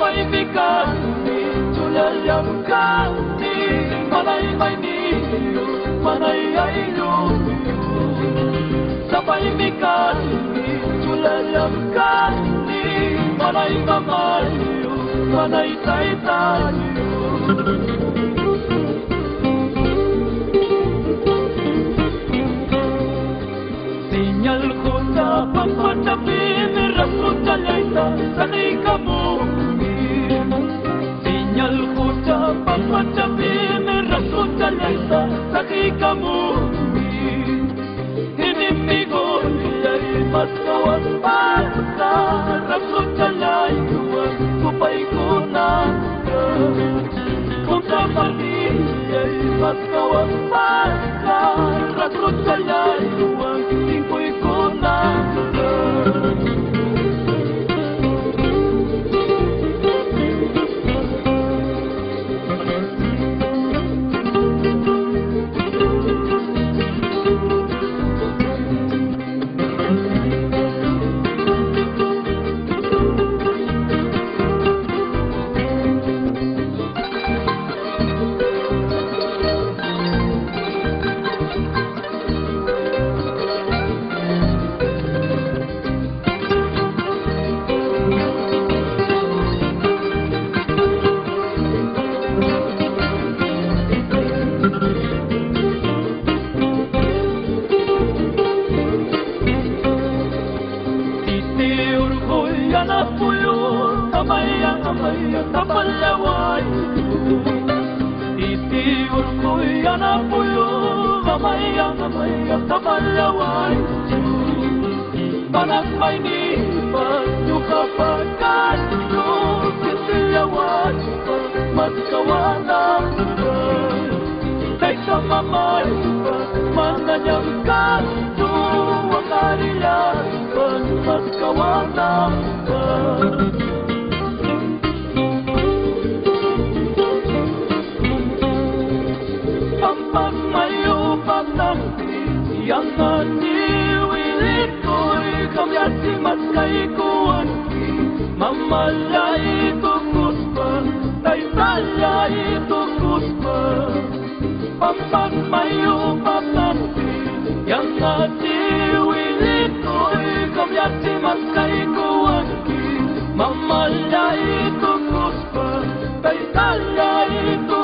Sabay kami tulalang kami Manay may niyo, manay ay luyo Sabay kami tulalang kami Manay mamayo, manay tayo Sinyal ko sa pagpatapin Rason talayta sa ikamuhin Sinyal ko sa pagpatapin Rason talayta sa ikamuhin Hinimigol ay mas kawas pasa Rason talayta kupay ko na Kung sa mali ay mas kawas pasa Rason talayta tingkoy ko na Tapalaway Itiur ko yan na puyo Kamaya tapalaway Panak may nipan Yung kapagkat Yung kisiyawan Magkawanan Kay sa mamay Mananyang kato Wakariyan Magkawanan Mayo patampi yang naniwilit ko'y kamyati maskay kuwanki Mamalay tukus pa, taytalay tukus pa Pampag mayo patampi yang naniwilit ko'y kamyati maskay kuwanki Mamalay tukus pa, taytalay tukus pa